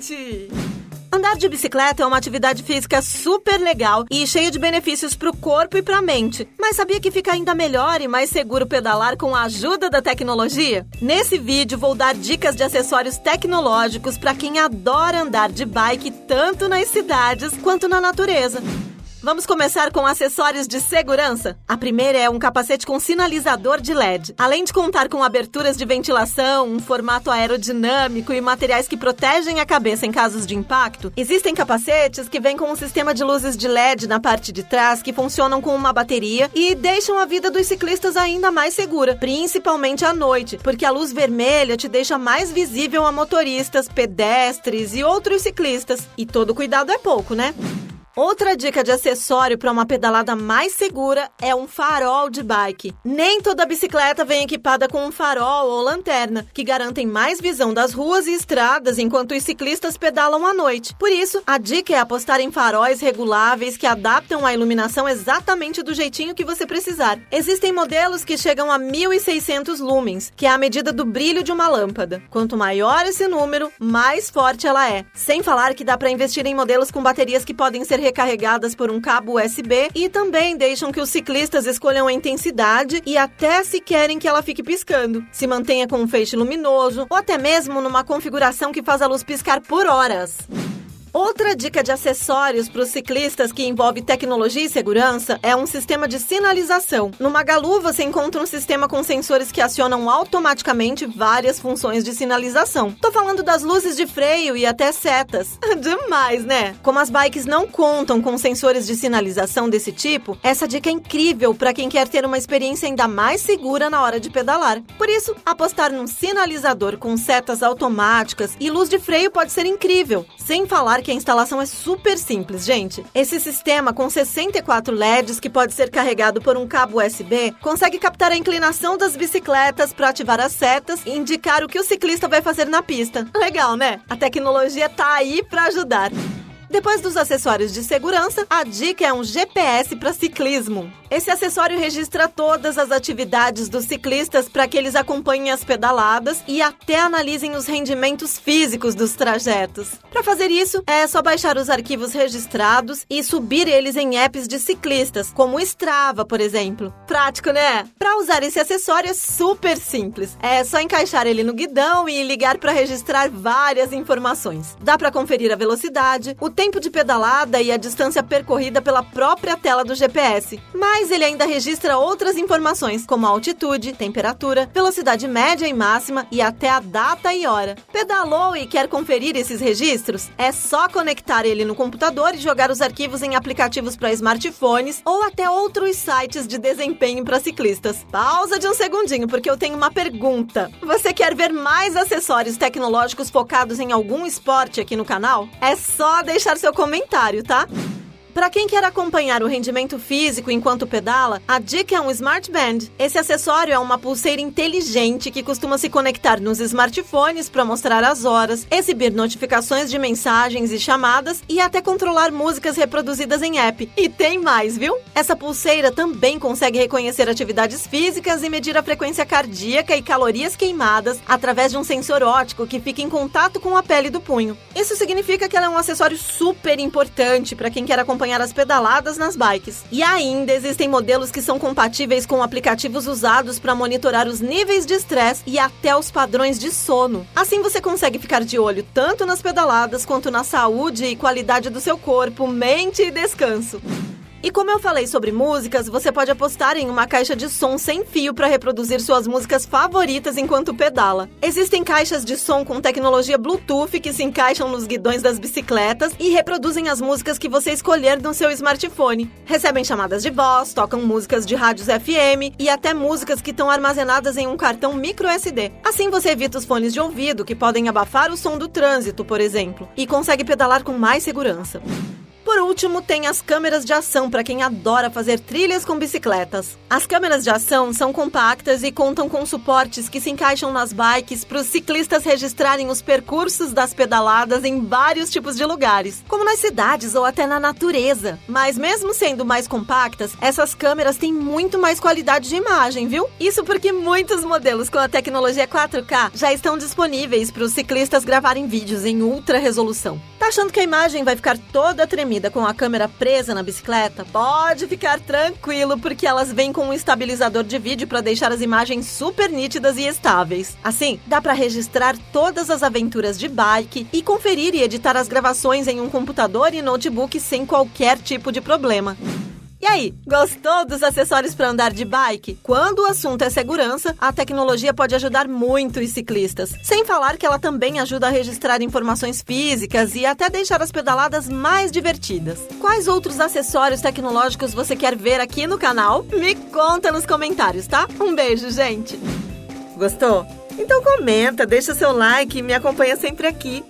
gente! Andar de bicicleta é uma atividade física super legal e cheia de benefícios para o corpo e para a mente. Mas sabia que fica ainda melhor e mais seguro pedalar com a ajuda da tecnologia? Nesse vídeo vou dar dicas de acessórios tecnológicos para quem adora andar de bike tanto nas cidades quanto na natureza. Vamos começar com acessórios de segurança. A primeira é um capacete com sinalizador de LED. Além de contar com aberturas de ventilação, um formato aerodinâmico e materiais que protegem a cabeça em casos de impacto, existem capacetes que vêm com um sistema de luzes de LED na parte de trás que funcionam com uma bateria e deixam a vida dos ciclistas ainda mais segura, principalmente à noite, porque a luz vermelha te deixa mais visível a motoristas, pedestres e outros ciclistas. E todo cuidado é pouco, né? Outra dica de acessório para uma pedalada mais segura é um farol de bike. Nem toda bicicleta vem equipada com um farol ou lanterna, que garantem mais visão das ruas e estradas enquanto os ciclistas pedalam à noite. Por isso, a dica é apostar em faróis reguláveis que adaptam a iluminação exatamente do jeitinho que você precisar. Existem modelos que chegam a 1.600 lumens, que é a medida do brilho de uma lâmpada. Quanto maior esse número, mais forte ela é. Sem falar que dá para investir em modelos com baterias que podem ser recarregadas por um cabo USB e também deixam que os ciclistas escolham a intensidade e até se querem que ela fique piscando, se mantenha com um feixe luminoso ou até mesmo numa configuração que faz a luz piscar por horas. Outra dica de acessórios para os ciclistas que envolve tecnologia e segurança é um sistema de sinalização. No Magalu você encontra um sistema com sensores que acionam automaticamente várias funções de sinalização. Tô falando das luzes de freio e até setas. Demais, né? Como as bikes não contam com sensores de sinalização desse tipo, essa dica é incrível para quem quer ter uma experiência ainda mais segura na hora de pedalar. Por isso, apostar num sinalizador com setas automáticas e luz de freio pode ser incrível. Sem falar que a instalação é super simples, gente. Esse sistema com 64 LEDs que pode ser carregado por um cabo USB consegue captar a inclinação das bicicletas para ativar as setas e indicar o que o ciclista vai fazer na pista. Legal, né? A tecnologia tá aí para ajudar. Depois dos acessórios de segurança, a dica é um GPS para ciclismo. Esse acessório registra todas as atividades dos ciclistas para que eles acompanhem as pedaladas e até analisem os rendimentos físicos dos trajetos. Para fazer isso, é só baixar os arquivos registrados e subir eles em apps de ciclistas, como o Strava, por exemplo. Prático, né? Para usar esse acessório é super simples. É só encaixar ele no guidão e ligar para registrar várias informações. Dá para conferir a velocidade, o tempo de pedalada e a distância percorrida pela própria tela do GPS. Mas ele ainda registra outras informações, como a altitude, temperatura, velocidade média e máxima e até a data e hora. Pedalou e quer conferir esses registros? É só conectar ele no computador e jogar os arquivos em aplicativos para smartphones ou até outros sites de desempenho para ciclistas. Pausa de um segundinho, porque eu tenho uma pergunta. Você quer ver mais acessórios tecnológicos focados em algum esporte aqui no canal? É só deixar seu comentário, tá? Para quem quer acompanhar o rendimento físico enquanto pedala, a dica é um Smart Band. Esse acessório é uma pulseira inteligente que costuma se conectar nos smartphones para mostrar as horas, exibir notificações de mensagens e chamadas e até controlar músicas reproduzidas em app. E tem mais, viu? Essa pulseira também consegue reconhecer atividades físicas e medir a frequência cardíaca e calorias queimadas através de um sensor óptico que fica em contato com a pele do punho. Isso significa que ela é um acessório super importante para quem quer acompanhar as pedaladas nas bikes. E ainda existem modelos que são compatíveis com aplicativos usados para monitorar os níveis de estresse e até os padrões de sono. Assim você consegue ficar de olho tanto nas pedaladas quanto na saúde e qualidade do seu corpo, mente e descanso. E como eu falei sobre músicas, você pode apostar em uma caixa de som sem fio para reproduzir suas músicas favoritas enquanto pedala. Existem caixas de som com tecnologia Bluetooth que se encaixam nos guidões das bicicletas e reproduzem as músicas que você escolher no seu smartphone. Recebem chamadas de voz, tocam músicas de rádios FM e até músicas que estão armazenadas em um cartão microSD. Assim você evita os fones de ouvido que podem abafar o som do trânsito, por exemplo, e consegue pedalar com mais segurança. Por último, tem as câmeras de ação para quem adora fazer trilhas com bicicletas. As câmeras de ação são compactas e contam com suportes que se encaixam nas bikes para os ciclistas registrarem os percursos das pedaladas em vários tipos de lugares, como nas cidades ou até na natureza. Mas mesmo sendo mais compactas, essas câmeras têm muito mais qualidade de imagem, viu? Isso porque muitos modelos com a tecnologia 4K já estão disponíveis para os ciclistas gravarem vídeos em ultra resolução. Tá achando que a imagem vai ficar toda tremida com a câmera presa na bicicleta? Pode ficar tranquilo, porque elas vêm com um estabilizador de vídeo para deixar as imagens super nítidas e estáveis. Assim, dá para registrar todas as aventuras de bike e conferir e editar as gravações em um computador e notebook sem qualquer tipo de problema. E aí, gostou dos acessórios para andar de bike? Quando o assunto é segurança, a tecnologia pode ajudar muito os ciclistas. Sem falar que ela também ajuda a registrar informações físicas e até deixar as pedaladas mais divertidas. Quais outros acessórios tecnológicos você quer ver aqui no canal? Me conta nos comentários, tá? Um beijo, gente! Gostou? Então comenta, deixa seu like e me acompanha sempre aqui.